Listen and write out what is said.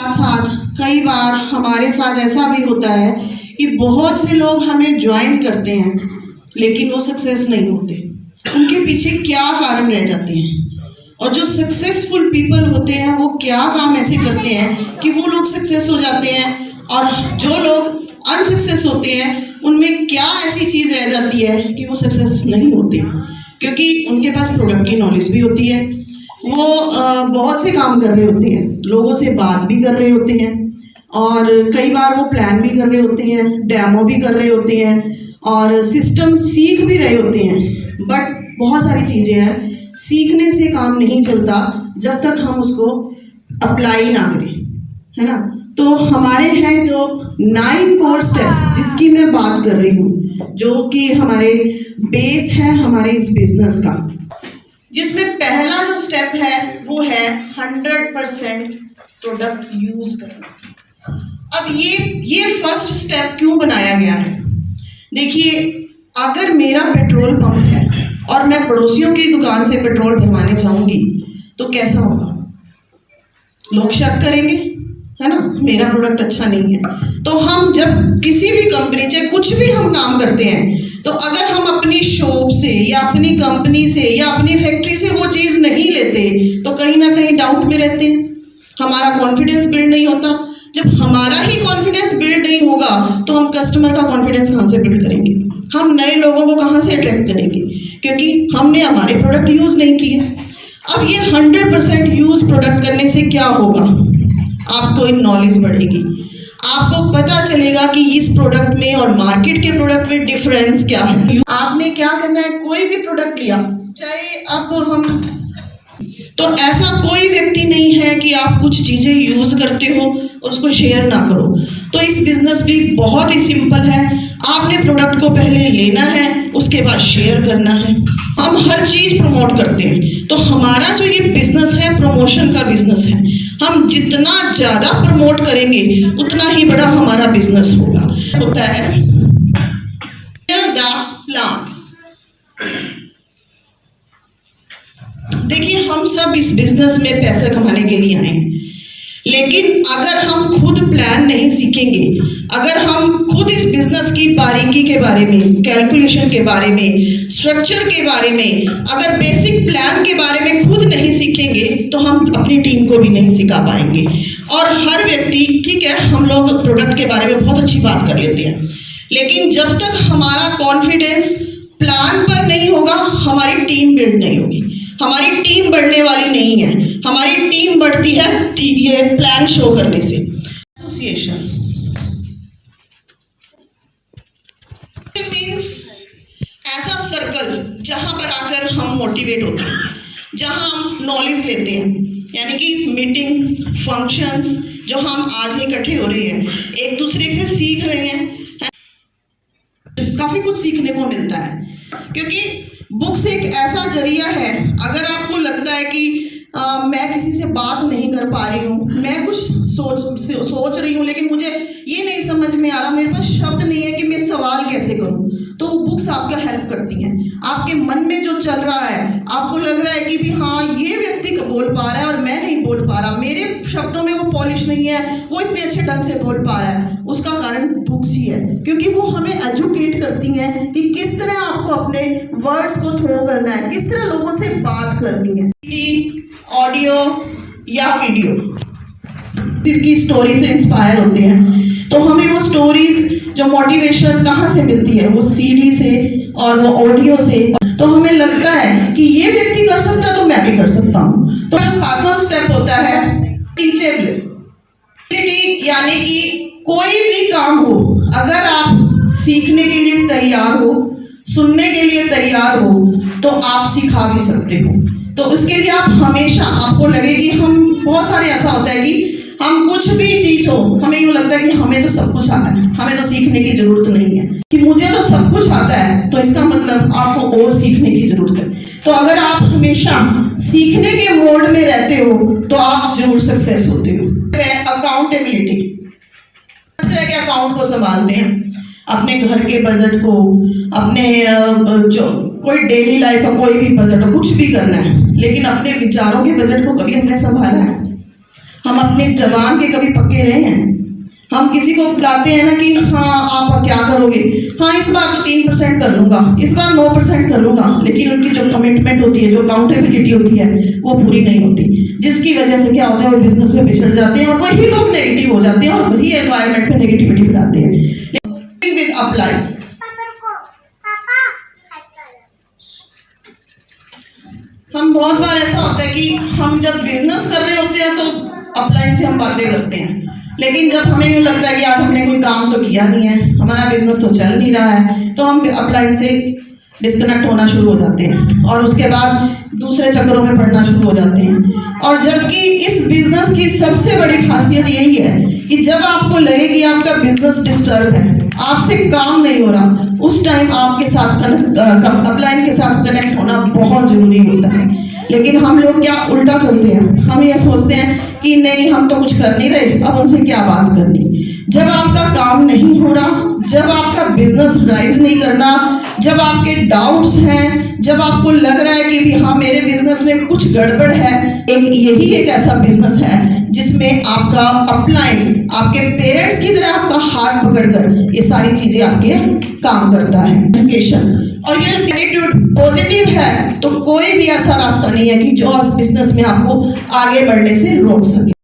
साथ साथ कई बार हमारे साथ ऐसा भी होता है कि बहुत से लोग हमें ज्वाइन करते हैं लेकिन वो सक्सेस नहीं होते। उनके पीछे क्या कारण रह जाते हैं, और जो सक्सेसफुल पीपल होते हैं वो क्या काम ऐसे करते हैं कि वो लोग सक्सेस हो जाते हैं, और जो लोग अनसक्सेस होते हैं उनमें क्या ऐसी चीज़ रह जाती है कि वो सक्सेस नहीं होते। क्योंकि उनके पास प्रोडक्ट की नॉलेज भी होती है, वो बहुत से काम कर रहे होते हैं, लोगों से बात भी कर रहे होते हैं, और कई बार वो प्लान भी कर रहे होते हैं, डेमो भी कर रहे होते हैं, और सिस्टम सीख भी रहे होते हैं। बट बहुत सारी चीज़ें हैं, सीखने से काम नहीं चलता जब तक हम उसको अप्लाई ना करें, है ना। तो हमारे हैं जो 9 कोर स्टेप्स जिसकी मैं बात कर रही हूँ, जो कि हमारे बेस है हमारे इस बिजनेस का, जिसमें पहला जो स्टेप है वो है 100% प्रोडक्ट यूज करना। अब ये फर्स्ट स्टेप क्यों बनाया गया है? देखिए, अगर मेरा पेट्रोल पंप है और मैं पड़ोसियों की दुकान से पेट्रोल भरवाने जाऊंगी तो कैसा होगा? लोग शक करेंगे, है ना, मेरा प्रोडक्ट अच्छा नहीं है। तो हम जब किसी भी कंपनी चाहे कुछ भी हम काम करते हैं, तो अगर हम अपनी शॉप से या अपनी कंपनी से या अपनी फैक्ट्री से वो चीज़ नहीं लेते तो कहीं ना कहीं डाउट में रहते हैं, हमारा कॉन्फिडेंस बिल्ड नहीं होता। जब हमारा ही कॉन्फिडेंस बिल्ड नहीं होगा तो हम कस्टमर का कॉन्फिडेंस कहाँ से बिल्ड करेंगे? हम नए लोगों को कहाँ से अट्रैक्ट करेंगे? क्योंकि हमने हमारे प्रोडक्ट यूज़ नहीं किए। अब ये 100% यूज़ प्रोडक्ट करने से क्या होगा? आपको इन नॉलेज बढ़ेगी, आपको पता चलेगा कि इस प्रोडक्ट में और मार्केट के प्रोडक्ट में डिफरेंस क्या है। आपने क्या करना है, कोई भी प्रोडक्ट लिया, चाहे अब हम, तो ऐसा कोई व्यक्ति नहीं है कि आप कुछ चीज़ें यूज़ करते हो और उसको शेयर ना करो। तो इस बिजनेस भी बहुत ही सिंपल है, आपने प्रोडक्ट को पहले लेना है, उसके बाद शेयर करना है। हम हर चीज़ प्रमोट करते हैं, तो हमारा जो ये बिजनेस है प्रोमोशन का बिजनेस है। हम जितना ज़्यादा प्रमोट करेंगे उतना ही बड़ा हमारा बिजनेस होता है। देखिए, हम सब इस बिजनेस में पैसे कमाने के लिए आए हैं, लेकिन अगर हम खुद प्लान नहीं सीखेंगे, अगर हम खुद इस बिजनेस की बारीकी के बारे में, कैलकुलेशन के बारे में, स्ट्रक्चर के बारे में, अगर बेसिक प्लान के बारे में खुद नहीं सीखेंगे तो हम अपनी टीम को भी नहीं सिखा पाएंगे। और हर व्यक्ति, ठीक है, हम लोग प्रोडक्ट के बारे में बहुत अच्छी बात कर लेते हैं, लेकिन जब तक हमारा कॉन्फिडेंस प्लान पर नहीं होगा, हमारी टीम बिल्ड नहीं होगी। हमारी टीम बढ़ने वाली नहीं है, हमारी टीम बढ़ती है ये प्लान शो करने से। एसोसिएशन मीन्स ऐसा सर्कल जहां पर आकर हम मोटिवेट होते हैं, जहां हम नॉलेज लेते हैं, यानी कि मीटिंग्स, फंक्शंस जो हम आज इकट्ठे हो रहे हैं, एक दूसरे से सीख रहे हैं, काफी कुछ सीखने को मिलता है। क्योंकि बुक्स एक ऐसा जरिया है, अगर आपको लगता है कि मैं किसी से बात नहीं कर पा रही हूँ, मैं कुछ सोच रही हूँ लेकिन मुझे ये नहीं समझ में आ रहा, मेरे पास शब्द नहीं है कि मैं सवाल कैसे करूँ, तो बुक्स आपका हेल्प करती हैं। आपके मन में जो चल रहा है, आपको लग रहा है कि भी हाँ ये व्यक्ति बोल पा रहा है और मैं नहीं बोल पा रहा, मेरे शब्दों में वो पॉलिश नहीं है, वो इतने अच्छे ढंग से बोल पा रहा है, उसका कारण बुक्स ही है। क्योंकि वो हमें एजुकेट करती हैं कि किस तरह आपको अपने वर्ड्स को थ्रो करना है, किस तरह लोगों से बात करनी है। ऑडियो या वीडियो इसकी स्टोरी से इंस्पायर होते हैं, तो हमें वो स्टोरीज जो मोटिवेशन कहाँ से मिलती है, वो सीडी से और वो ऑडियो से। तो हमें लगता है कि ये व्यक्ति कर सकता है तो मैं भी कर सकता हूँ। तो सातवां स्टेप होता है टीचेबिलिटी, यानी कि कोई भी काम हो, अगर आप सीखने के लिए तैयार हो, सुनने के लिए तैयार हो, तो आप सिखा भी सकते हो। तो उसके लिए आप हमेशा, आपको लगे कि हम, बहुत सारे ऐसा होता है कि हम कुछ भी चीज हो, हमें यूँ लगता है कि हमें तो सब कुछ आता है, हमें तो सीखने की जरूरत नहीं है, कि मुझे तो सब कुछ आता है, तो इसका मतलब आपको और सीखने की जरूरत है। तो अगर आप हमेशा सीखने के मोड में रहते हो तो आप जरूर सक्सेस होते हो। अकाउंटेबिलिटी, इस तरह के अकाउंट को संभालते हैं, अपने घर के बजट को, अपने जो कोई डेली लाइफ का कोई भी बजट हो, कुछ भी करना है, लेकिन अपने विचारों के बजट को कभी हमने संभाला है? हम अपनी जबान के कभी पक्के रहे हैं? हम किसी को बुलाते हैं ना कि हाँ आप क्या करोगे, हाँ इस बार तो 3% कर लूंगा, इस बार 9% कर लूंगा, लेकिन उनकी जो कमिटमेंट होती है, जो अकाउंटेबिलिटी होती है, वो पूरी नहीं होती, जिसकी वजह से क्या होता है वो बिजनेस में बिछड़ जाते हैं और वही लोग नेगेटिव हो जाते हैं और वही एनवायरनमेंट में नेगेटिविटी फैलाते हैं। विद अपलाइन हम बहुत बार ऐसा होता है कि हम जब बिजनेस कर रहे होते हैं तो अपलाइन से हम बातें करते हैं, लेकिन जब हमें यूँ लगता है कि आज हमने कोई काम तो किया नहीं है, हमारा बिजनेस तो चल नहीं रहा है, तो हम अपलाइन से डिस्कनेक्ट होना शुरू हो जाते हैं और उसके बाद दूसरे चक्करों में पड़ना शुरू हो जाते हैं। और जबकि इस बिजनेस की सबसे बड़ी खासियत यही है कि जब आपको लगे कि आपका बिजनेस डिस्टर्ब है, आपसे काम नहीं हो रहा, उस टाइम आपके साथ अपलाइन के साथ कनेक्ट होना बहुत जरूरी होता है। लेकिन हम लोग क्या उल्टा चलते हैं, हम ये सोचते हैं कि नहीं हम तो कुछ कर नहीं रहे, अब उनसे क्या बात करनी। जब आपका काम नहीं हो रहा, जब आपका बिजनेस राइज नहीं करना, जब आपके डाउट्स हैं, जब आपको लग रहा है कि भी हाँ मेरे बिजनेस में कुछ गड़बड़ है, यही एक ऐसा बिजनेस है जिसमें आपका अपलाइन आपके पेरेंट्स की तरह आपका हाथ पकड़कर ये सारी चीजें आपके काम करता है। एजुकेशन और ये एटीट्यूड पॉजिटिव है तो कोई भी ऐसा रास्ता नहीं है कि जो इस बिजनेस में आपको आगे बढ़ने से रोक सके।